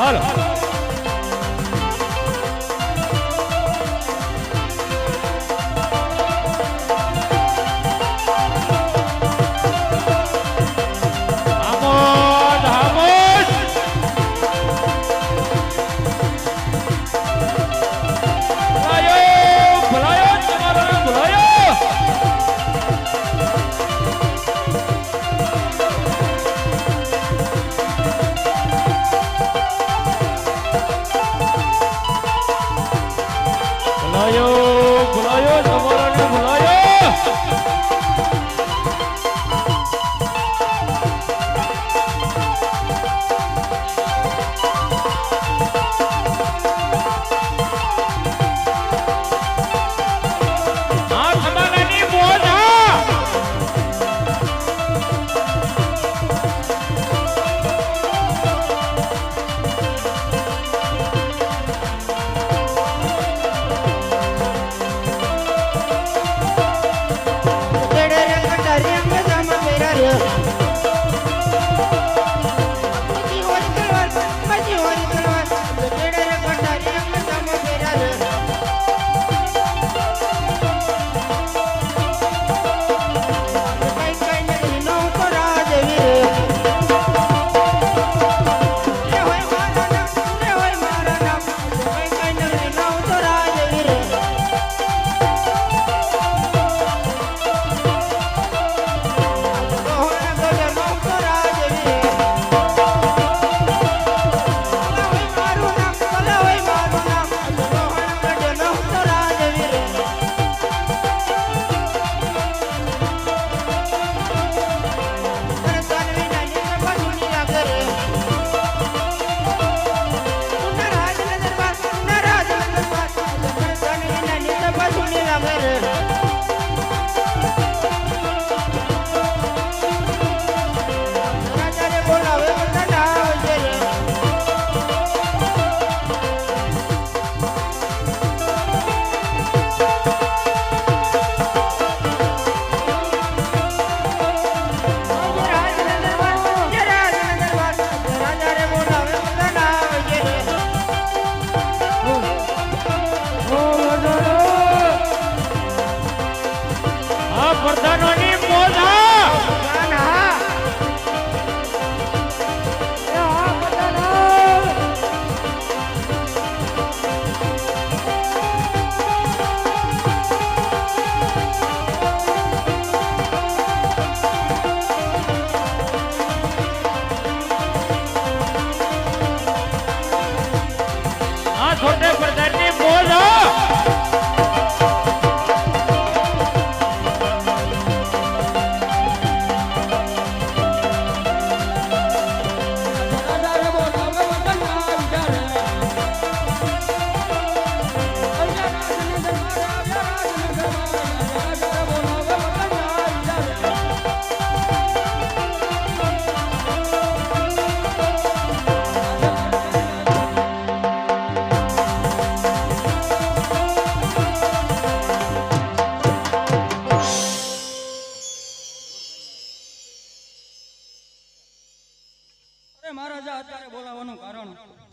હાલો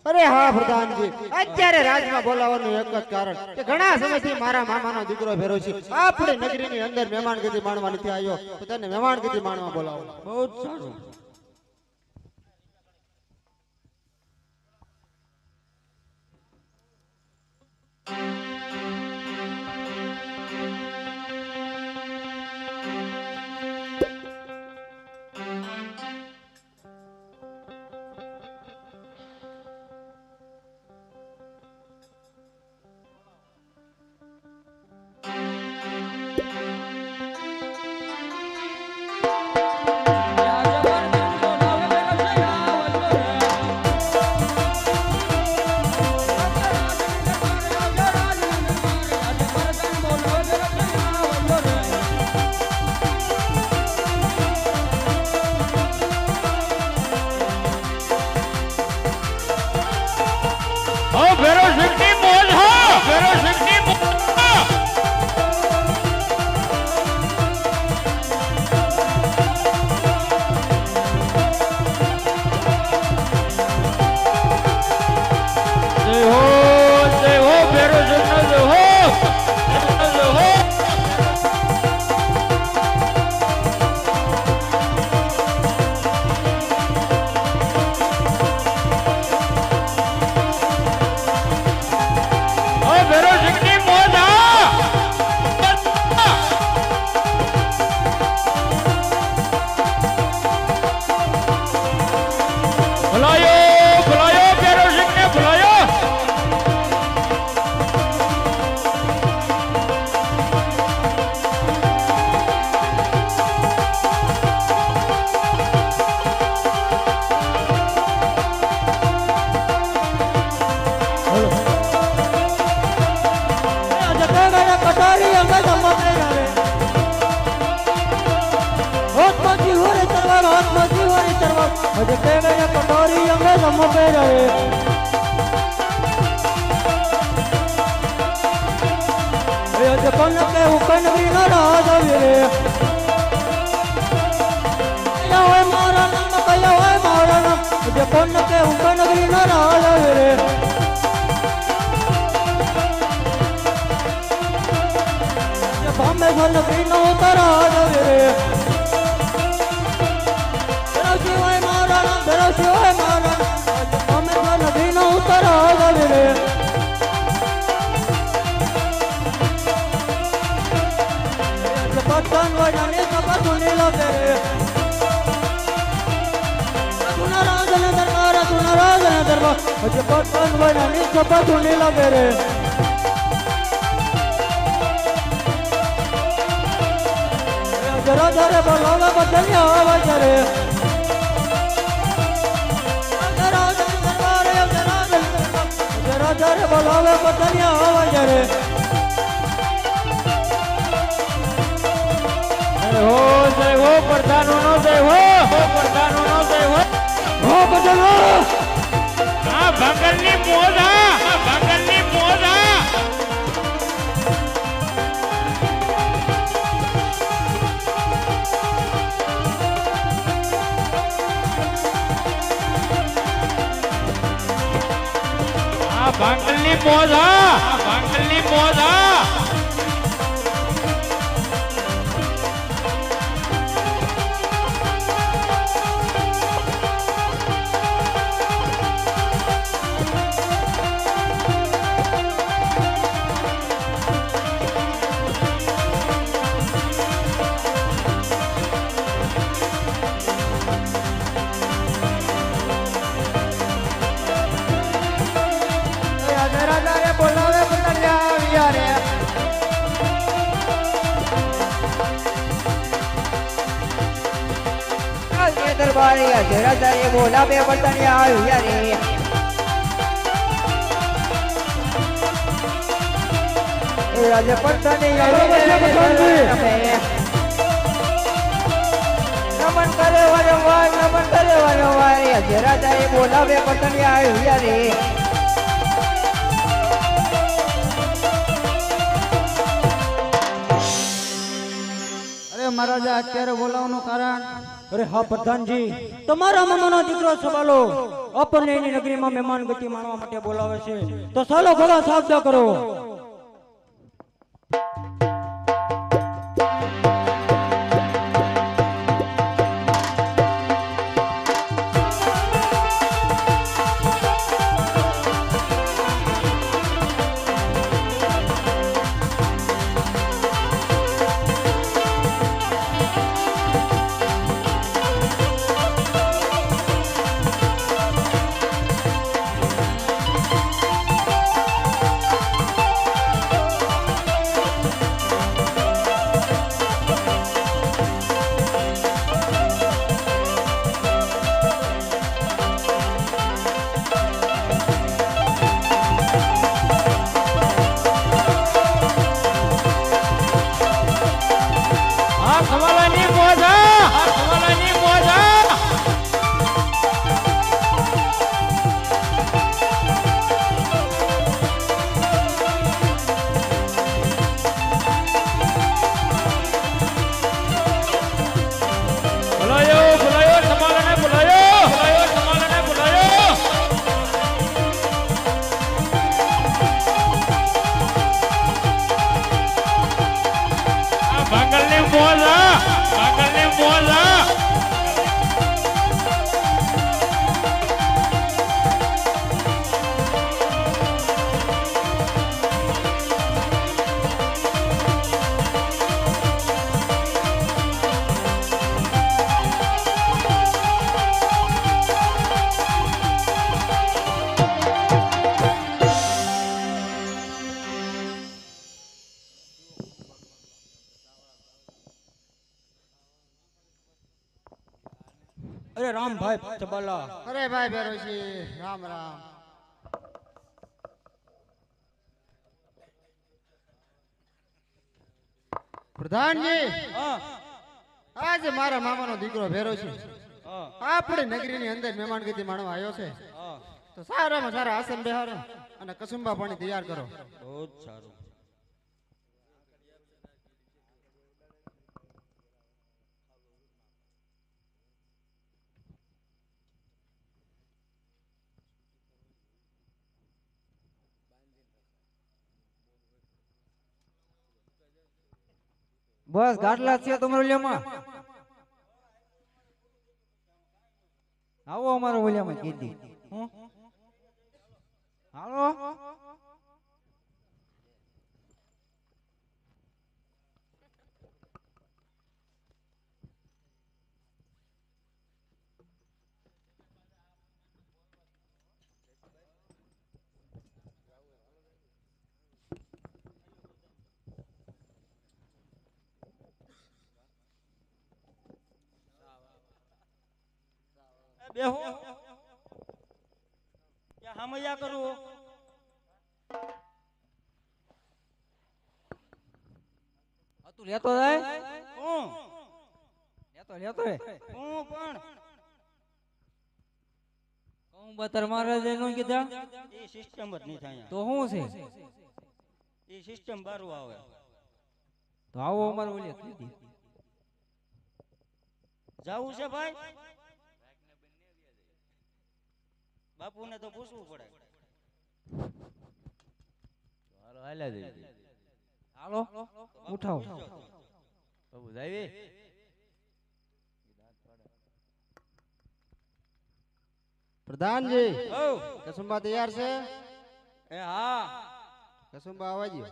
અરે હા પ્રધાનજી, અત્યારે રાજમાં બોલાવવાનું એક જ કારણ કે ઘણા સમયથી મારા મામાનો દીકરો ભેરો છે. આપણી નગરીની અંદર મહેમાનગતિ માણવા નથી આવ્યો, તો તને મહેમાનગતિ માણવા બોલાવો. બહુ જ સારું. હજે કેવે ને કટોરી અંગે જમો પે રહે હજે કોન કે ઉકન બી ન રાજ રે કયા હોય મારા નામ કયા હોય મારા નામ હજે કોન કે ઉકન બી ન રાજ રે ભામે ઘર નગરી નો તરાજ રે શિવાય મારા નામ ધરો શિવાય મારા અમે નદી નો ઉતરાવ રે પતન વડાને કપતું નીલો રે તુના રાજન દરબાર હજે પતન વડાને કપતું નીલો રે જરા જરા બોલાવે બદલ્યા આવાજ રે જરા બોલાવે બદલ્યા આવાજ રે હો જય હો પ્રધાનો નો જય હો પ્રધાનો નો જય હો બદલો આ ભંગલની મોજા ભંગલની મોજા ભાંગલની મોજા ભાંગલની મોજા બોલાવે બદલ્યા આવ્યા રે દરબારી જરા જરા બોલાવે બદલ્યા આવ્યા રે આજે પત્ની નમન કરે વારંવાર નમન કરે વારંવાર જરા જરા બોલાવે બદલ્યા આવ્યા રે મહારાજા અત્યારે બોલાવવાનું કારણ અરે હા પ્રધાનજી તમારા મામાનો દીકરો સવાલો આપણને એની નગરીમાં મહેમાન ગતિ માણવા માટે બોલાવે છે તો ચાલો ઘોડા સાબદા કરો અરે રામ ભાઈ ચબાલા અરે ભાઈ ભેરોજી રામ રામ પ્રધાનજી હા આજે મારા મામાનો દીકરો ભેરો છે હા આપણી નગરીની અંદર મહેમાનગતિ માણવા આવ્યો છે હા તો સારામાં સારા આસન બેહારો અને કસુંબા પાણી તૈયાર કરો. બહુ જ સારું. બસ ગાટલા જ છે તમારો ઓલિયામાં. આવો અમારો ઓલિયામાં કીધી હાલો. બેહો યા હામૈયા કરું. તું લેતો જાય હું લેતો લેતો રે હું પણ કહું બતર મહારાજે નો કીધા એ સિસ્ટમ જ નહીં થાય. તો શું છે એ સિસ્ટમ બારું આવે. તો આવો અમારો ઓલિયા કીધી જાવું છે ભાઈ? બાપુને તો પૂછવું પડે. હાલો હાલ્યા જઈએ. હાલો ઉઠાવો. બાબુ જાવી પ્રધાનજી ઓ કસુંબા તૈયાર છે? એ હા કસુંબા આવજો.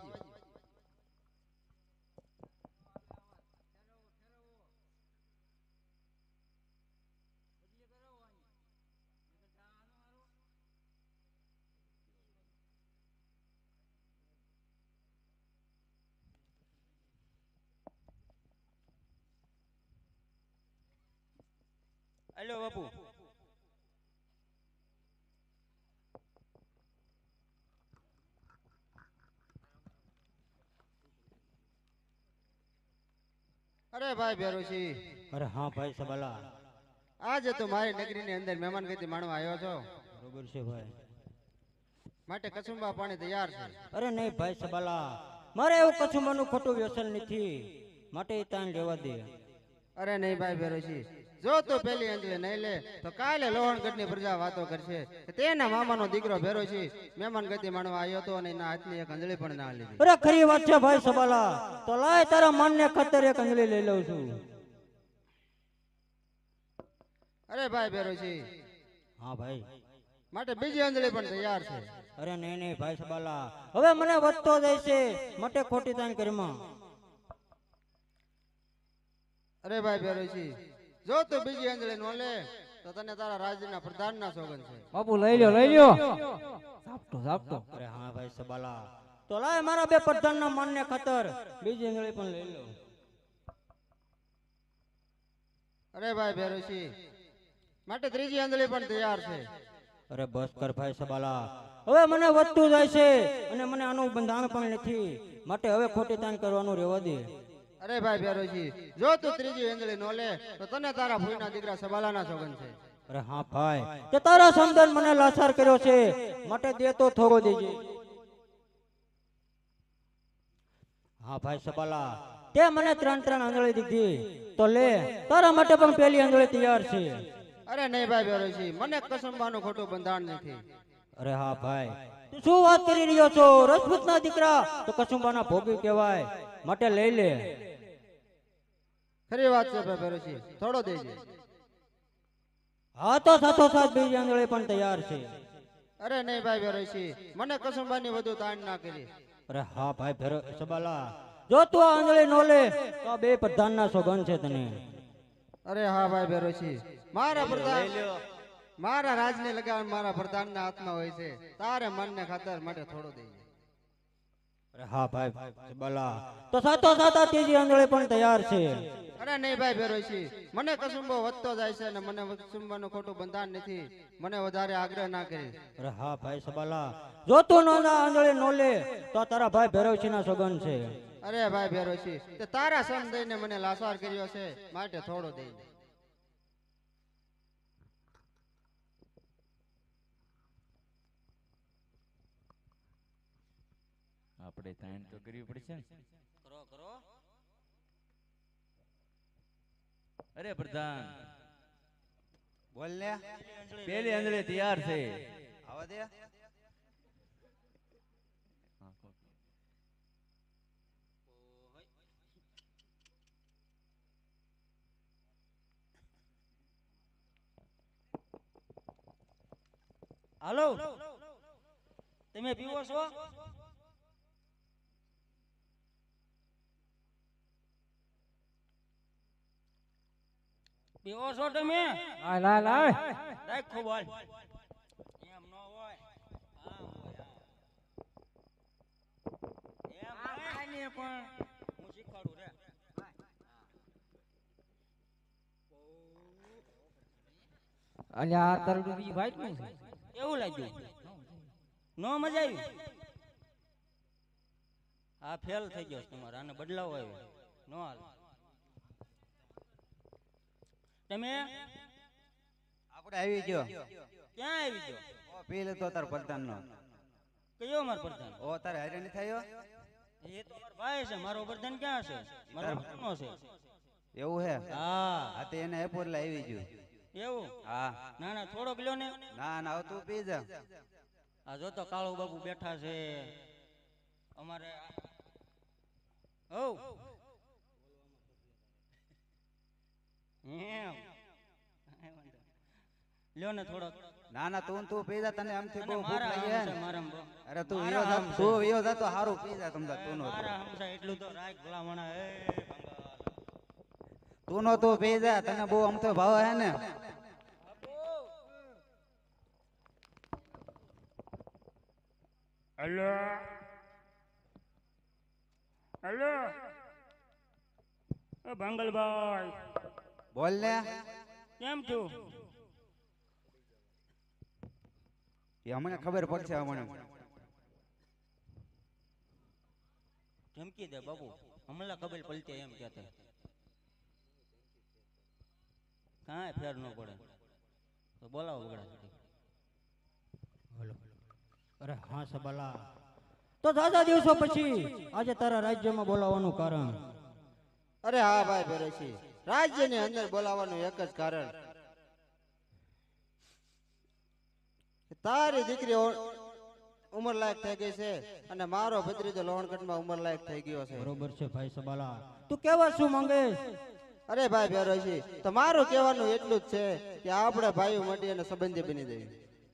હાલો બાપુ. અરે ભાઈ ભેરુજી, અરે હા ભાઈ સબાલા, આજે તો મારી નગરીની અંદર મહેમાનગતિ માણવા આવ્યો છો, બરોબર છે ભાઈ. માટે કસુંબા પાણી તૈયાર છે. અરે નહીં ભાઈ સબાલા, મારે એવું કચુંબાનું ખોટું વ્યસન નથી, માટે એ તાણ લેવા દે. અરે નહીં ભાઈ ભેરુજી, જો તું પેલી અંજલી નહીં લે તો કાલે લોહણગઢની પ્રજા વાતો કરશે કે તેના મામાનો દીકરો ભેરુજી મહેમાનગતિ માણવા આવ્યો હતો અને એના હાથની એક અંજળી પણ ના લીધી. અરે ખરી વાત છે ભાઈ સબાલા, તો લાય તારા માનને ખાતર એક અંજલી લઈ લઉં છું. અરે ભાઈ ભેરુજી, હા ભાઈ. માટે બીજી અંજળી પણ તૈયાર છે. અરે નહીં નહીં ભાઈ સબાલા, હવે મને વધતો જાય છે, માટે ખોટી તાણ કરીમાં. અરે ભાઈ ભેરુજી, જો તું બીજી અંજળી નો લે તો તને તારા રાજ્યના પ્રધાનના સોગંદ છે. બાપુ લઈ લ્યો લઈ લ્યો. સાપતો સાપતો. અરે હા ભાઈ સબાલા, તો લાય મારા બે પ્રધાનના માનને ખાતર બીજી અંજળી પણ લઈ લઉં. અરે ભાઈ ભેરુજી, માટે ત્રીજી અંજળી પણ તૈયાર છે. અરે બસ કર ભાઈ સબાલા, હવે મને વધતું જાય છે અને મને આનું બંધાણ પણ નથી, માટે હવે ખોટી તાણ કરવાનું રહેવા દે. અરે ભાઈ ભેરુજી, જો તું ત્રીજી અંજળી નો લે તો તને તારા ભૂઈના દીકરા સબાલાના સોગંદ છે. અરે હા ભાઈ, તે તારા સમદન મને લાચાર કર્યો છે, માટે દે તો થોડો દેજે. હા ભાઈ સબાલા, તે મને ત્રણ ત્રણ આંધળી દીધી, તો લે તારા માટે પણ પેલી આંધળી તૈયાર છે. અરે નહીં ભાઈ ભેરુજી, મને કસુંબાનું ખોટું બંધાણ નથી. અરે હા ભાઈ, તું શું વાત કરી રહ્યો છો? રજપૂતના દીકરા તો કસુંબાના ભોગી કહેવાય, માટે લઈ લે. ખરી વાત છે ભાઈ ભેરુજી, થોડો દેજે. હા તો સાથોસાથ બીજી આંધળી પણ તૈયાર છે. અરે નહીં ભાઈ ભેરુજી, મને કસુંબાની વધુ તાણ ના કરી. અરે હા ભાઈ ભેરો સબાલા, જો તું આ આંધળી નો લે તો આ બે પ્રધાનના સોગંદ છે તને. અરે હા ભાઈ ભેરુજી, મારા પ્રધાન મારા રાજને લગાવન મારા પ્રધાનના હાથમાં હોય છે, તારે મનને ખાતર માટે થોડો દેજે. અરે હા ભાઈ સબાલા, તો સાથોસાથ આ ત્રીજી આંધળી પણ તૈયાર છે. અરે નહીં ભાઈ ભેરુજી, મને કસુંબો વધતો જાય છે અને મને કસુંબાનું ખોટું બંધાણ નથી, મને વધારે આગ્રહ ના કરી. અરે હા ભાઈ સબાલા, જો તું નો આંધળી નો લે તો તારા ભાઈ ભૈરવસિંહના સોગંદ છે. અરે ભાઈ ભેરુજી, તે તારા સમ દઈને મને લાસાર કર્યો છે, માટે થોડો દેજે. આપણે તાણ તો કરવી પડશે ને. કરો કરો. અરે પ્રધાન, બોલ ને પેલી આંધળી તૈયાર છે. આવા દે. હાલો, તમે પીવો છો? પીવો છો તમે? લાય લાય લાય રાખો બોલ. એમ ન હોય. આમ હોય, આમ. એમ હોય ને પણ હું શીખવાડું રે. અલ્યા આ તરડું બી વાઈટ નું છે. કેવું લાગ્યું? નો મજા આવી? આ ફેલ થઈ ગયો છે તમારે, આને બદલાવ આવ્યો. નો હાલ. તમે આપણે આવી ગયો. ક્યાં આવી ગયો? ઓ પી લેતો તાર પ્રધાન નો. કયો મારો પ્રધાન? ઓ તારે હેરાની થયો. એ તો મારો ભાઈ છે, મારો પ્રધાન ક્યાં છે? મારો ભાઈનો છે. એવું હે? હા. હા તે એને એપોર લે આવી ગયું. એવું? હા. ના ના, થોડોક લ્યો ને. ના ના હવે તું પી જા. આ જો તો કાળુ બાપુ બેઠા છે અમારે. ઓ એમ લ્યો ને થોડોક. ના ના તું પી જા, તને આમથી અને બહુ ભૂખ મારા લાગી હે હમસે, ને. મારા હમ. અરે તું મારા વિયો જા, હમસે. તું વિયો જા તો હારું પી જા તમતા તું નો. મારા હમસા એટલું તો રાખ ભલામણા. એ ભંગાર. તું નો તું પી જા, તને બહુ આમથો ભાવ હે ને. હલો હલો, ઓ ભાંગલભાઈ, બોલ ને. કેમ છું? એ અમને ખબર પડશે અમને. ધમકી દે બાપુ, હમણાં ખબર પડતી એમ કહેતા. કાંઈ ફેર ન પડે તો બોલાવો બગડા. અરે હા સબલા, તો દાદા દિવસો પછી આજે તારા રાજ્યમાં બોલાવવાનું કારણ? અરે હા ભાઈ ભેરસી, રાજ્યની અંદર બોલાવવાનું એક જ કારણ કે તારી દીકરી ઉંમર લાયક થઈ ગઈ છે અને મારો ભત્રીજો લોહણકટમાં ઉંમર લાયક થઈ ગયો છે. બરોબર છે ભાઈ સબાલા, તું કેવા શું માંગે? અરે ભાઈ ભેરસી, તો મારું કહેવાનું એટલું જ છે કે આપણે ભાઈઓ માટે અને સંબંધી બની જઈએ.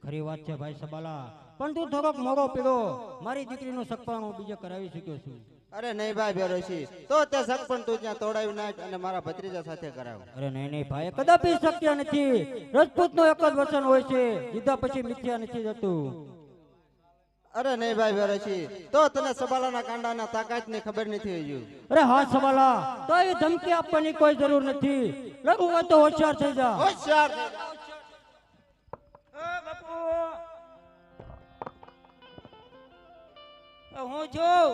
ખરી વાત છે ભાઈ સબાલા, પણ તું થોડોક મોડો પીડો. મારી દીકરીનું સગપણ હું બીજે કરાવી શક્યો છું. અરે નહીં ભાઈ ભેરસી, તો તે સગપણ તું ત્યાં તોડાવી નાખ અને મારા ભત્રીજા સાથે કરાવ. અરે નહીં નહીં ભાઈ, કદાપી શક્ય નથી. રજપૂતનું એક જ વચન હોય છે, દીધા પછી મિથ્યા નથી જતું. અરે નહીં ભાઈ ભેરસી, તો તને સબાલાના કાંડાના તાકાતની ખબર નથી હજુ. અરે હા સબાલા, તો એ ધમકી આપવાની કોઈ જરૂર નથી. લગુ હોય તો હોશિયાર થઈ જા. હોશિયાર થઈ જા. હું જોઉં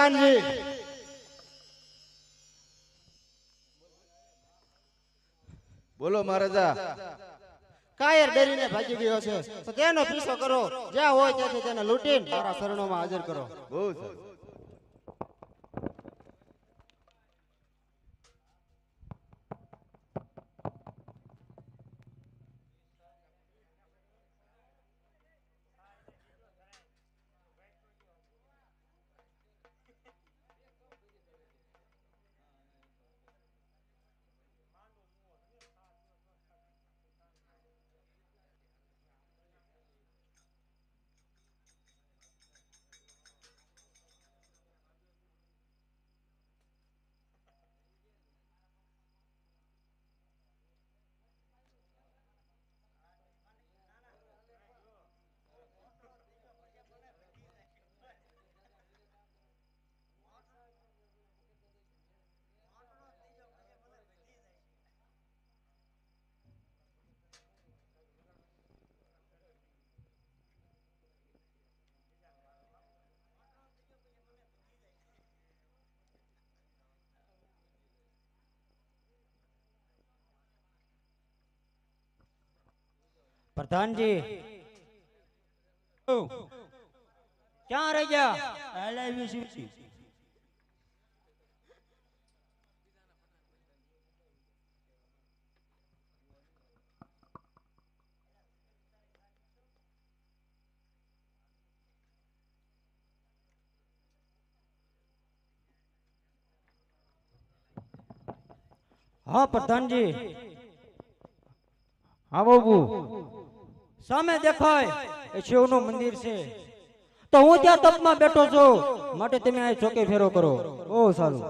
પ્રધાનજી. બોલો મહારાજા. કાયર ડરીને ભાગી ગયો છે તો તેનો પીછો કરો. જ્યાં હોય ત્યાંથી તેને લૂંટીને મારા શરણોમાં હાજર કરો. બહુ સરસ. પ્રધાનજી ક્યાં રહી ગયા? હા પ્રધાનજી. હા બાબુ. સામે દેખાય એ શિવનું મંદિર છે. તો હું ત્યાં તપમાં બેઠો છું, માટે તમે આ ચોકે ફેરો કરો. ઓ સારું.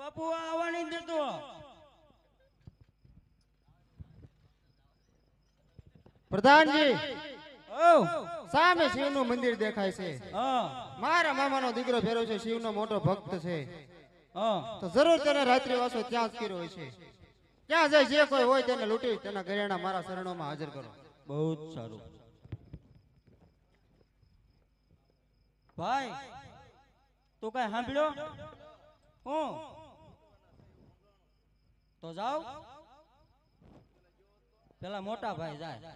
બાપુ આવવા નહીં દેતો. પ્રધાનજી, ઓ સામે શિવનું મંદિર દેખાય છે. હા મારા મામાનો દીકરો ફેરો છે, શિવનો મોટો ભક્ત છે. હા તો જરૂર તેને રાત્રિ વાસો ત્યાં જ કર્યો હોય છે. ત્યાં જાય જે કોઈ હોય તેને લૂંટી તેના ઘરેણા મારા શરણોમાં હાજર કરો. બહુ જ સારું. ભાઈ તું કઈ સાંભળ્યો? હું તો જાવ. પેલા મોટા ભાઈ જાય.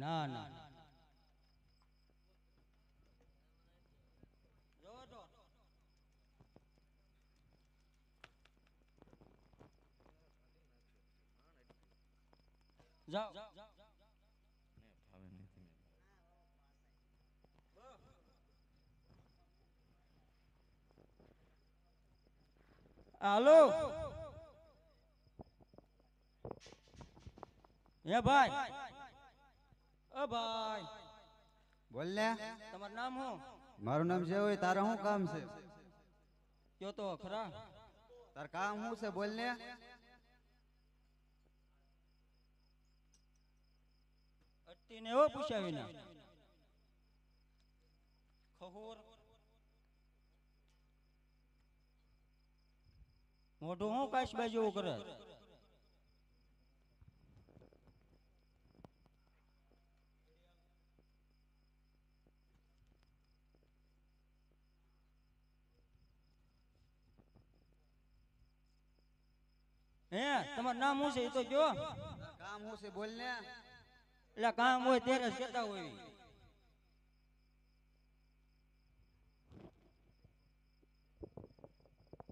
ના ના જાઓ. હાલો હે ભાઈ. ઓ ભાઈ બોલ ને. તમારું નામ શું? મારું નામ છે હોય, તારે શું કામ છે? કયો તો ખરા. તાર કામ શું છે? બોલ ને. અટતીને એવો પૂછાવી ના. ખહોર મોઢું હું કાશ બાજુ કરે. હે તમારું નામ શું છે એ તો કયો. કામ શું છે? બોલ ને. એટલે કામ હોય ત્યારે જ કહેતા હોય.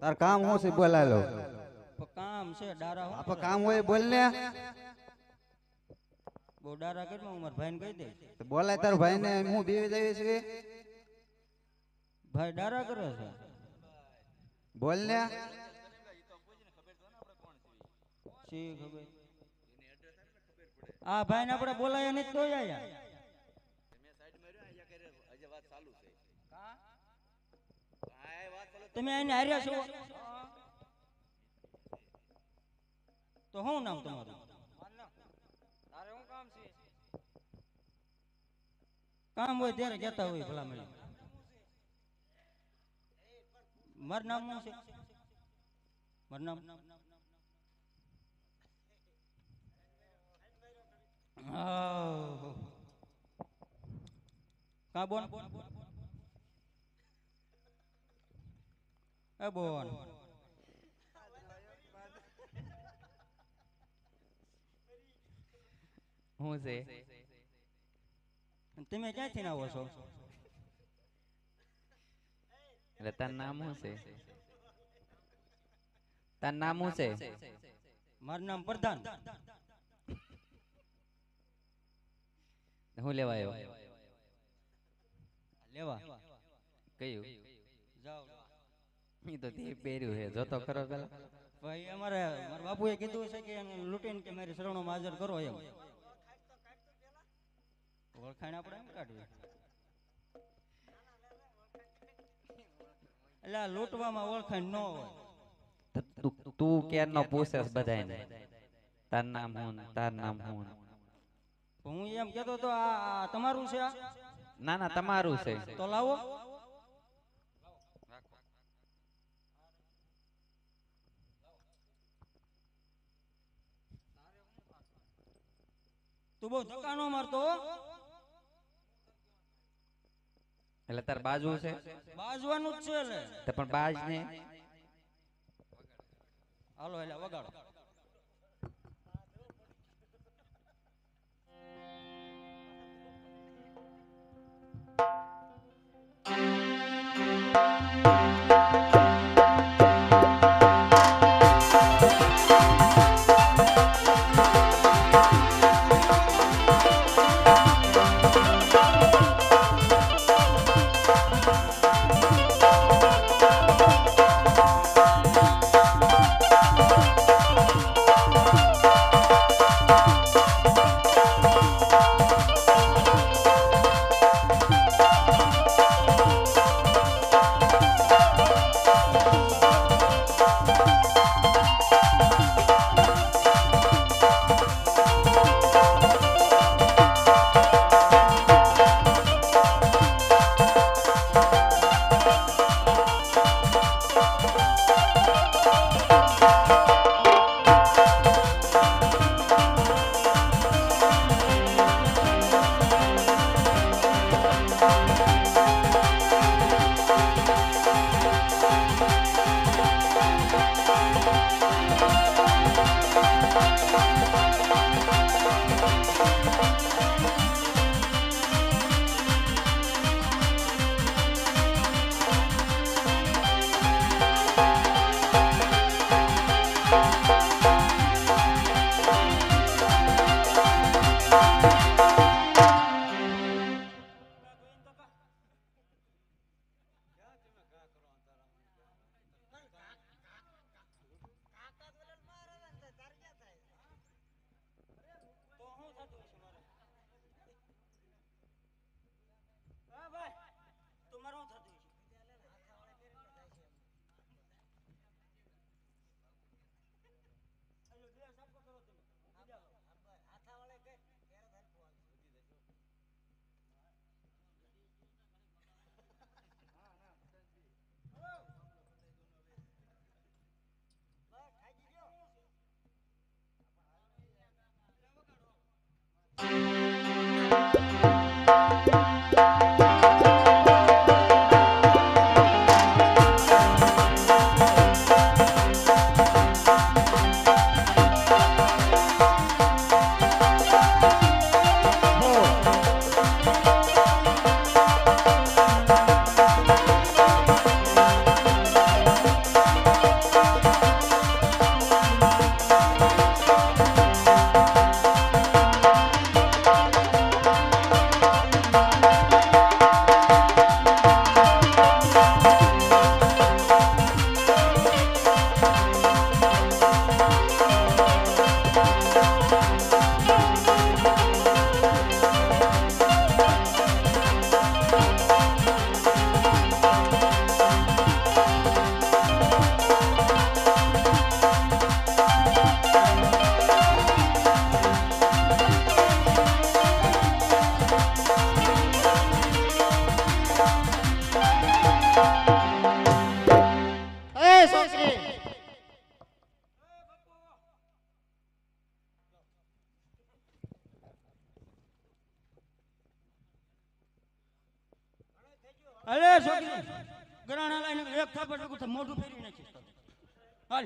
તાર કામ શું છે? બોલ હાલો. પણ કામ છે ડારા. હું આપણે કામ હોય બોલ ને. બહુ ડારા કરી હું મારા ભાઈને કહી દે. તો બોલાય તાર ભાઈ ને. હું બેવી જઈએ છે. ભાઈ ડારા કરે છે. બોલ ને. શી ખબર. આ ભાઈને આપણે બોલાયા નહીં તો આયા. તમે આને હાર્યા છો. તો શું નામ તમારું? તારે શું કામ છે? કામ હોય ત્યારે કહેતા હોય ભલા મને. મારું નામ શું છે? મારું નામ કા બોન? એ બોન હું છે? તમે ક્યાંથી આવો છો? એટલે તારું નામ શું છે? તારું નામ શું છે? મારું નામ પ્રધાન. હું લેવા આવ્યો? લેવા કયું? જાઓ. ઈ તો તે પહેર્યું છે, જોતો ખરો પેલા. ભાઈ મારા બાપુએ કીધું છે કે એને લૂંટીને કે મારી શરણોમાં હાજર કરો એમ. ઓળખાણ આપણે એમ કાઢવી. એટલે આ લૂંટવામાં ઓળખાણ ન હોય. તું ક્યારનો પૂછેસ બધાયને તાર નામ હું તાર નામ હું? હું એમ કહેતો તો આ તમારું છે? આ ના ના તમારું છે. તો લાવો. તું બહુ ધક્કા નો મારતો હો. એટલે તાર બાજુ છે? બાજવાનું જ છે. એટલે તો પણ બાજ ને હાલો એટલે વગાડો. એ છોકરી અરે છોકરી ગરાણા લાઈને એક થાપડ ભેગું થાય, મોઢું ફેરવી નાખીશ તને. હાલ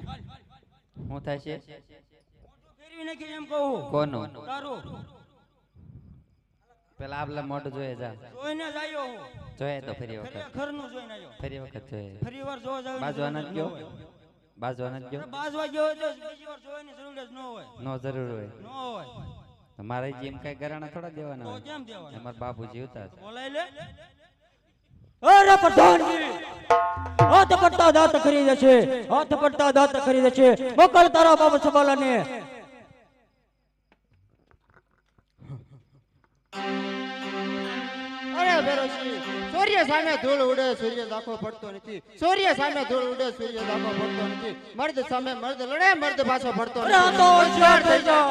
શું થાય છે? મોઢું ફેરવી નાખી એમ કહું. કોનું? તારું. પેલા આપલા મોઢું જોઈએ જા. જોઈને જ આવ્યો હું. જોઈએ તો ફરી વખત. ઘરનું જોઈને આવ્યો. ફરી વખત જોઈએ. ફરી વાર જોવા જાવ બાજવાના જ ગયો. બાજવાના જ ગયો. બાજવા ગયો તો બીજી વાર જોવાની જરૂર જ ન હોય. નો જરૂર હોય. ન હોય તમારે જેમ કઈ ગરાણા થોડા દેવાના તો હોય. કેમ દેવાના? અમારા બાપુ જીવતા હતા. બોલાય લે. અરે પ્રધાનજી, હાથ પડતા દાંત કરી દે છે, હાથ પડતા દાંત કરી દે છે. મોકલ તારા બાબા સબાલાને. અરે ભેરોજી, સૂર્ય સામે ધૂળ ઉડે સૂર્ય દાખો પડતો નથી. સૂર્ય સામે ધૂળ ઉડે સૂર્ય દાખો પડતો નથી. મર્દ સામે મર્દ લડે મર્દ પાછો પડતો અરે આ તો હોશિયાર થઈ જા.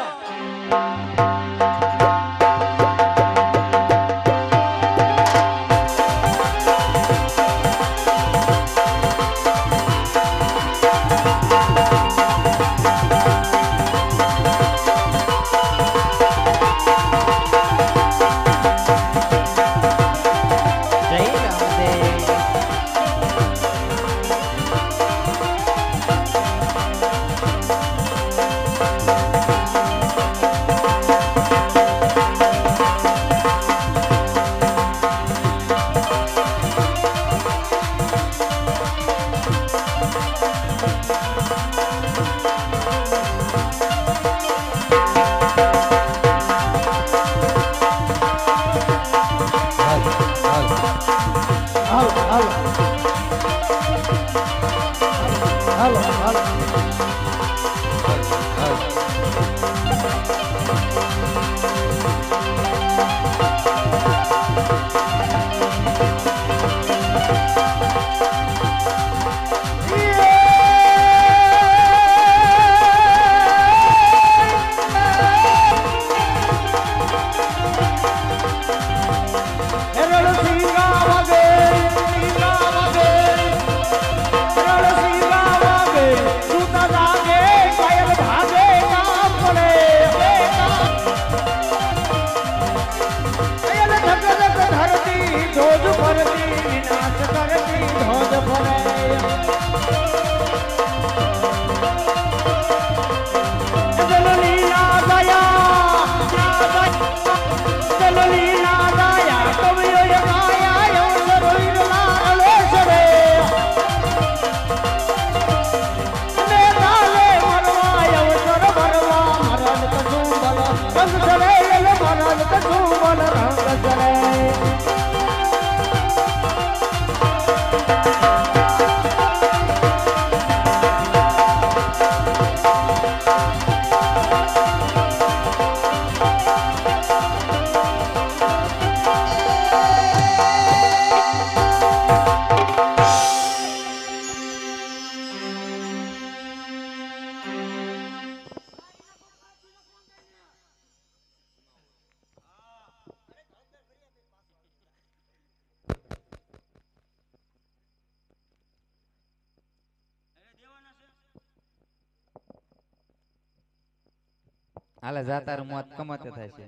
હાલે જાતાર મોત કમાતે થાય છે.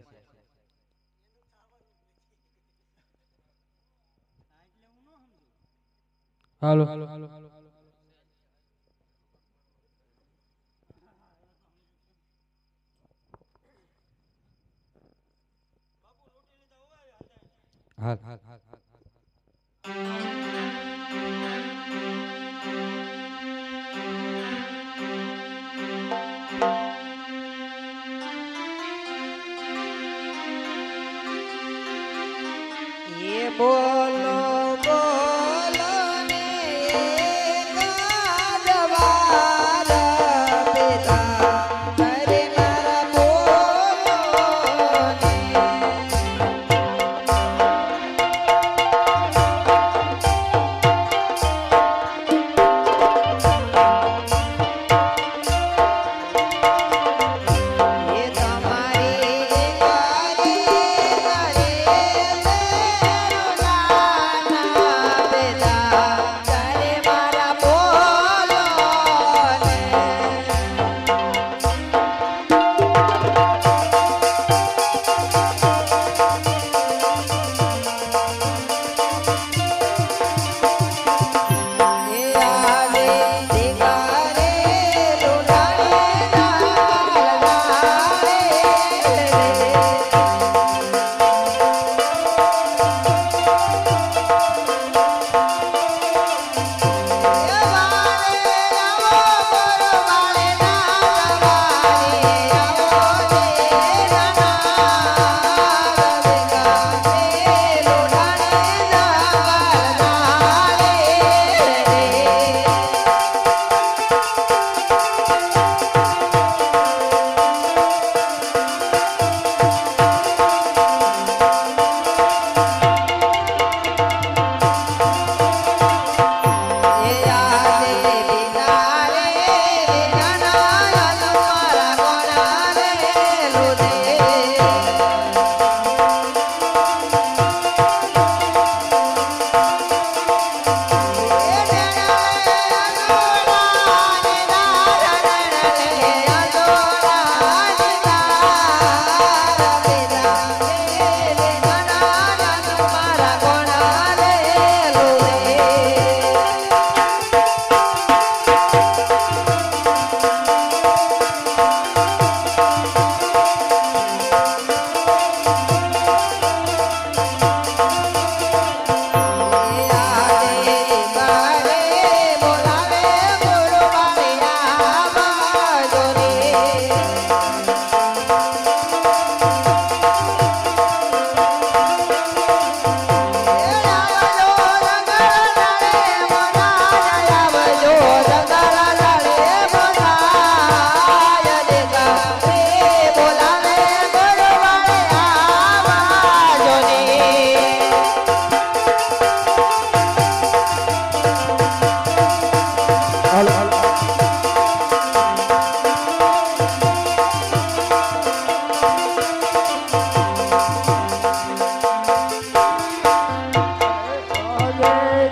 હાલો હાલ બોલો બોલો ને ગાજવાર પિતા હરે મારા બોલો ને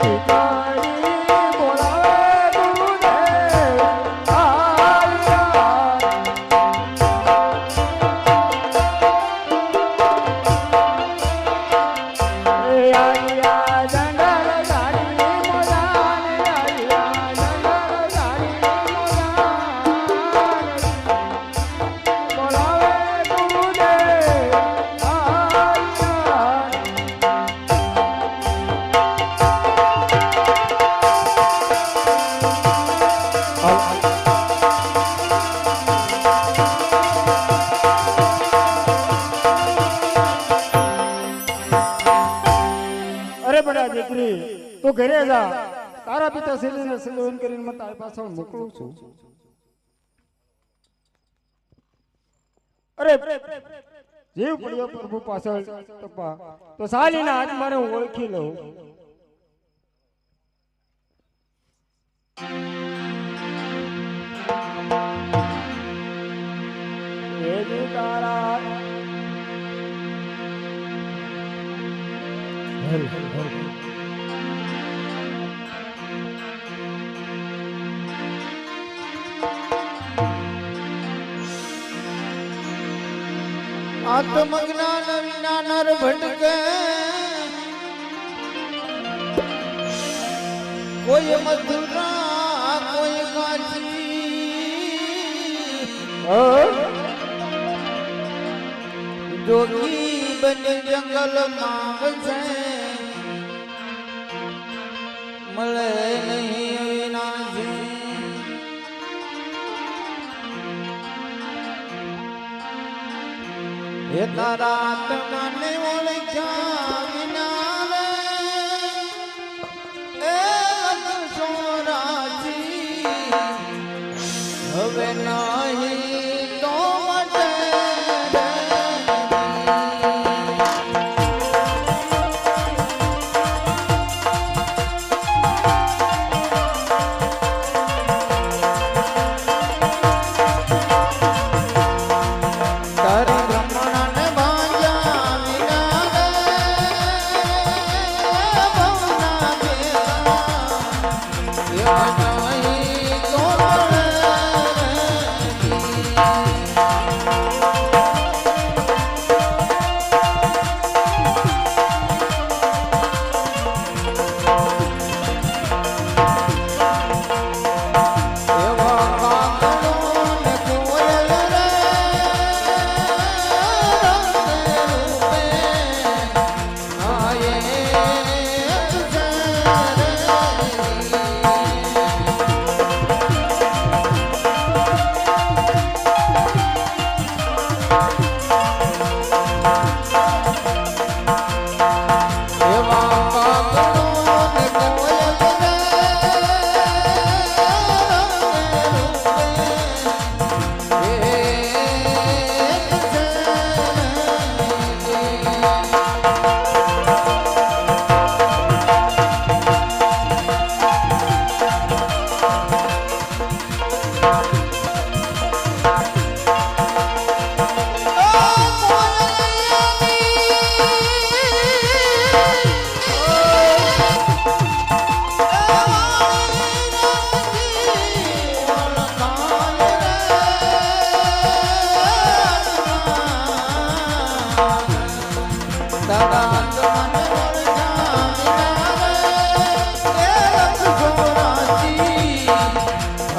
ભિખારી બોલાવે ગુરુદેવ આવ્યા. એ આયા જંગલ ગાડી મોજાને આયા જંગલ ગાડી મોજાને બોલાવે ગુરુદેવ આવ્યા. અરે બડા દીકરી તું ઘરે જા, તારા પિતા શ્રીને સંબોધન કરીને મને તારી પાછળ મોકલું છું. અરે જીવ પડ્યો પ્રભુ પાછળ તપા, તો સાલીના આત્માને હું ઓળખી લઉં. હે જી તારા આત્મજ્ઞાન વિના નર ભટકે, કોઈ મથુરા કોઈ કાશી, જોગી બની જંગલમાં વસે, મળે નહીં વિનાશી. હે તારા આત્માને ઓળખ્યા વિના રે, એ લખશો રાજી, હવે નહીં તો મટે રે. તારી બ્રહ્મણાને ભાંજા વિના રે, ભવના બેરા, એવા નહીં તો મળે એવા કાગડો ને કોયલ રે,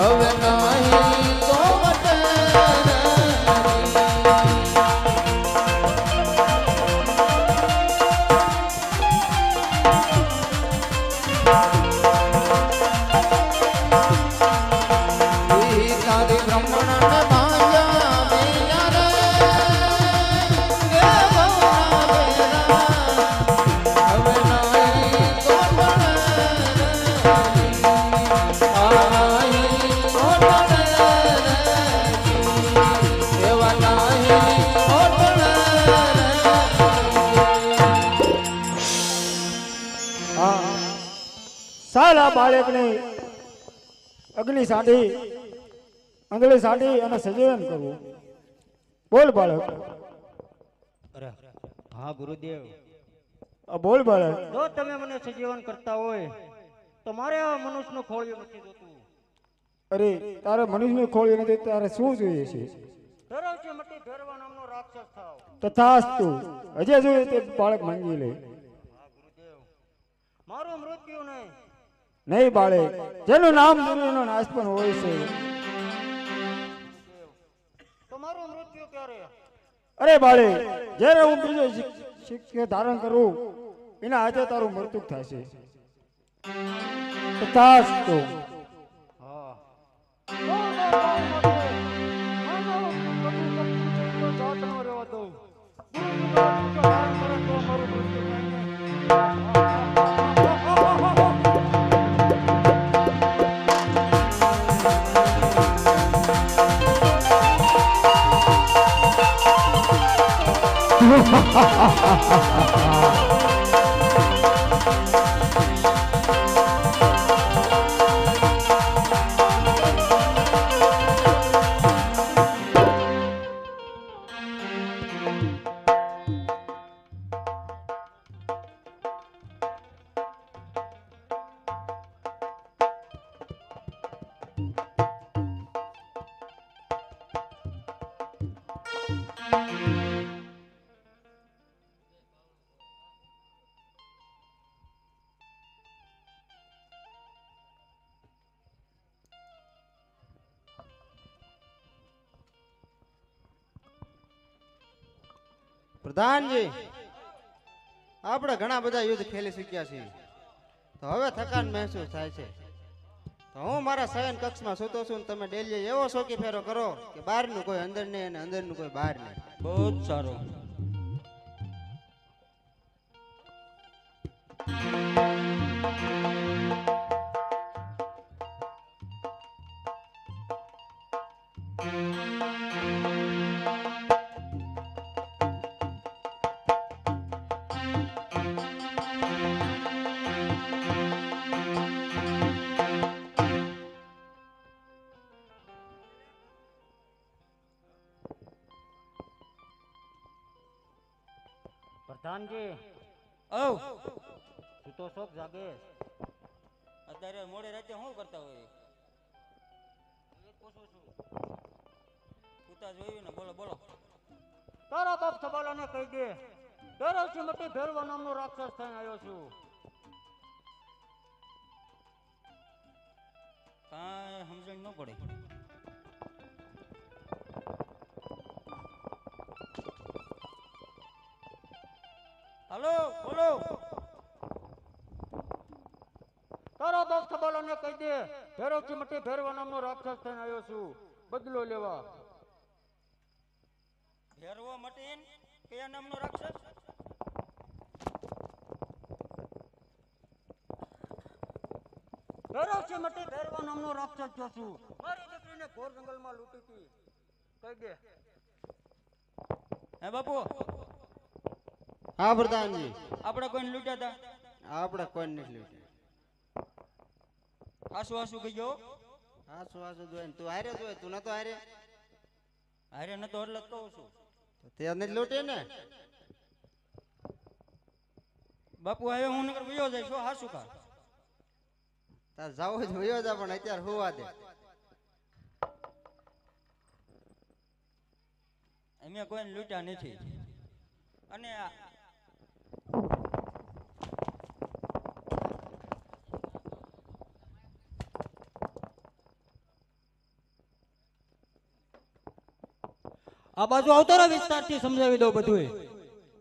હવે નહીં તો મટે તારી બ્રહ્મણને ભાંજા વિના રે, એ ભવના બેરા, હવે નહીં તો મળે સાલા બાળકને અગ્નિ સાંધી અંગળી સાંધી અને સજીવન કરવું. બોલ બાળક. અરે હા ગુરુદેવ, બોલ બાળક. જો તમે મને સજીવન કરતા હોય તો મારે આ મનુષ્યનું ખોળિયું નથી જોતું. અરે તારે મનુષ્યને ખોળી નથી, તારે શું જોઈએ છે? ધરાવથી મટી ભેરવા નામનો રાક્ષસ થાવ. તથાસ્તુ. હજે જોઈએ તે બાળક માંગી લે. મારું મૃત્યુ નહીં. નહીં બાળક, જેનું નામ દુર્યોધનનો નાશ પણ હોય છે. તો મારું મૃત્યુ ક્યારે? અરે બાળક, જ્યારે હું બીજો શિક્ષક ધારણ કરું એના હાથે તારું મૃત્યુ થશે. તથાસ્તુ. પ્રધાનજી, આપણે ઘણા બધા યુદ્ધ ખેલી શીખ્યા છીએ, તો હવે થકાન મહેસૂસ થાય છે. તો હું મારા શયન કક્ષમાં સૂતો છું, તમે ડેલી એવો શોકી ફેરો કરો કે બહારનું કોઈ અંદર નહીં અને અંદરનું કોઈ બહાર નહીં. બહુ જ સારું. પ્રધાનજી, તું તો શોખ જાગે. અત્યારે મોડે રાતે શું કરતા હોય? પૂછા જોયું ને, બોલો બોલો. તારા બાપ સબાલાને કહી દે, ધરાવથી મટી ભેરવા નામનો રાક્ષસ થઈને આવ્યો છું. કાંઈ સમજણ ન પડે. હાલો બોલો. તારા બાપ સબાલાને કહી દે, ધરાવથી મટી ભેરવા નામનો રાક્ષસ થઈને આવ્યો છું, બદલો લેવા. ભેરવો મટીન કયા નામનો રાક્ષસ? ધરાવથી મટી ભેરવા નામનો રાક્ષસ થયો છું. મારી દીકરીને ઘોર જંગલમાં લૂંટી હતી. કહી દે. હે બાપુ, હા પ્રધાનજી, આપણે કોઈને લૂંટ્યા હતા? આપણે કોઈ નથી લૂંટ્યું. આસુ આસુ કહી ગયો. હા શું જોઈને તું હારે જોય, તું નતો હારે. હારે નતો એટલે જ કહું છું. તો તે નથી લૂંટી ને. બાપુ હવે હું નકર વયો જાય છો હાસુ કા. તાર જાવ જ વયો જા, પણ અત્યારે હોવા દે. અમે કોઈને લૂંટ્યા નથી. અને આ બાજુ આવતો રહો, વિસ્તારથી સમજાવી દઉં બધું.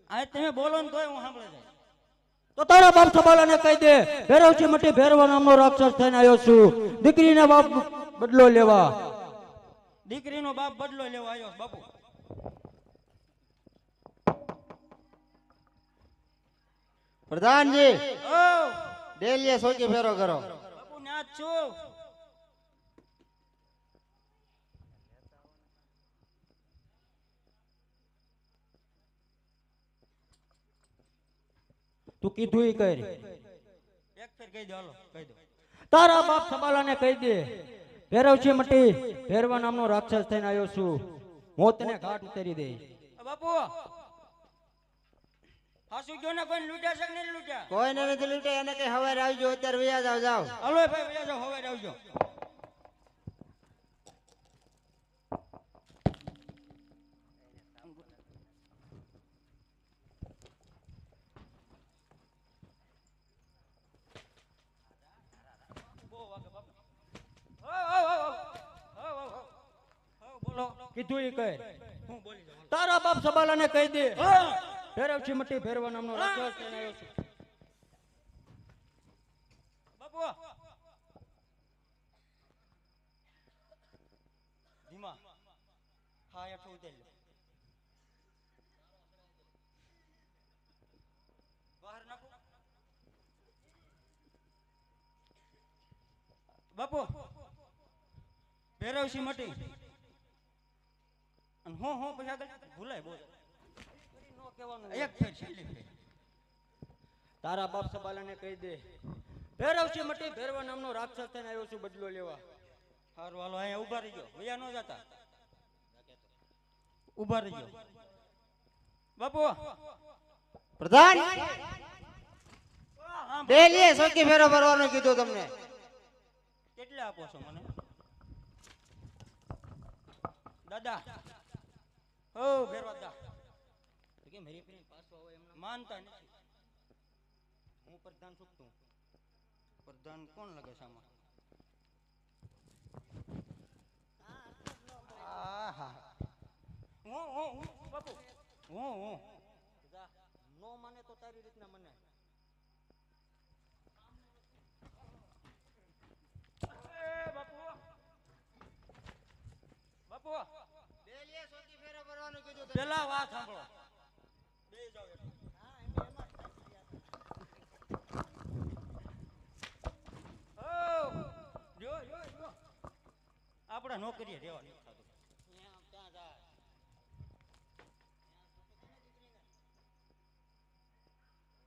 આ તમે બોલો ને તોય હું સાંભળે જાય. તો તારા બાપ સબાલાને કહી દે, ભેરવથી મટી ભેરવા નામનો રાક્ષસ થઈને આવ્યો છું, દીકરીના બાપ બદલો લેવા. દીકરીનો બાપ બદલો લેવા આવ્યો બાપુ. પ્રધાનજી, ઓ ડેલીએ શોકી ફેરો કરો. બાપુ ન્યા જ છું. તું કીધું ઈ કરી. એક ફેર કહી દો, હાલો કહી દો. તારા બાપ સબાલાને કહી દે, ભેરવથી મટી ભેરવા નામનો રાક્ષસ થઈને આવ્યો છું, હું તને ઘાટ ઉતારી દઈશ. બાપુ હાસુ જો ને કોઈ લૂટ્યા છે કે નહીં લૂટ્યા? કોઈને નથી લૂંટાય, એને કઈ હવારે આવજો, અત્યારે વ્યાજ જાવ જાવ. હાલો એ ભાઈ વયા જાઓ, હવે આવજો. કીધું ઈ કહે. તારા બાપ સબાલાને કહી દે ફેરવછી મટી ફેરવા નામનો રાક્ષસ લઈને આવ્યો છું. બાપુ ધીમા હા હેઠું ઉતારી લે. બહાર નાખો. બાપુ ફેરવશી મટી અને હું પછી આગળ ભૂલાય બોલ એક ફેર છેલ્લી ફેર. તારા બાપ સબાલાને કહી દે ફેરવશી મટી ફેરવા નામનો રાક્ષસ થઈને આવ્યો છું બદલો લેવા. હારું હાલો અહીંયા ઉભા રહી ગયો, વયા ન જતા, ઉભા રહી ગયો. બાપુ પ્રધાન ડેલીએ સોકી ફેરો ભરવાનું કીધું તમને. કેટલા આપો છો મને? દાદા ઓ ફેરવા દા તો કે મારી ફ્રેન્ડ પાછો આવે એમ માનતા નથી. હું પ્રધાન છૂટતું. પ્રધાન કોણ લાગે છે આમાં? આહા હું બાપુ હું નો માને તો તારી રીતના મને. બાપુ ડેલીએ સોકી ફેરો ભરવાનું કીધું. પેલા વાત સાંભળો. બે જાવ જો આપડા નોકરીએ રહેવા નથી થતું. ત્યાં જાય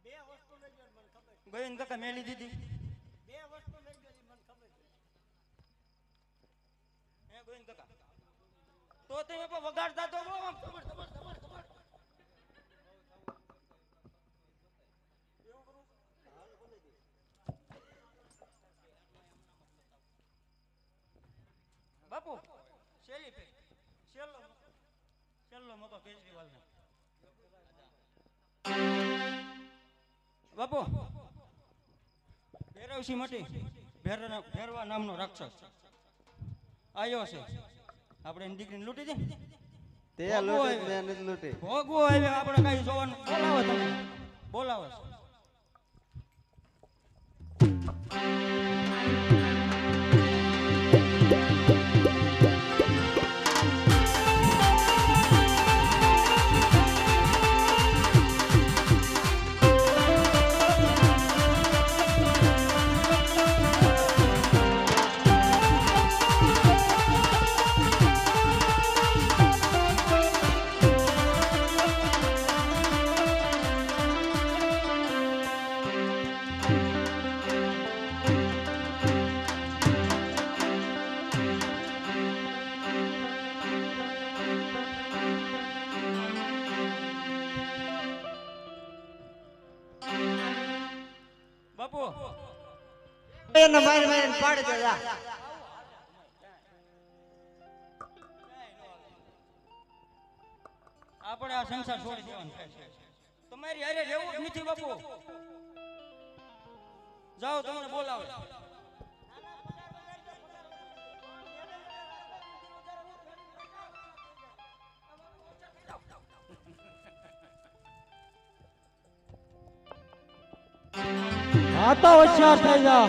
બે વસ્તુ લઈ ગયો મને ખબર છે. ગોવિંદ કાકા મેલી દીધી. બે વસ્તુ લઈ ગયો મને ખબર છે. હે ગોવિંદ કાકા તો તમે પણ વગાડતા તો બહુ આમ ખબર ખબર ખબર ખબર. બાપુ શેલી પે છેલ્લો મોકો કેજરીવાલ ને. બાપુ ભેરવશી મટી ભેરવા નામનો રાક્ષસ આવ્યો છે. આપણે એની દીકરીને લૂંટી દે. તે લૂંટી મેં નથી લૂંટી. ભોગવો આવ્યો આપણે કઈ જોવાનું. બોલાવો તમે બોલાવો છો. બાપુ એને મારી મારીને પાડી દે જા. આપણે આ સંસાર છોડી દેવાનું થાય છે. તમારી હારે રહેવું જ નથી બાપુ. જાઓ તમને બોલાવો. આ તો હોશિયાર થઈ જા.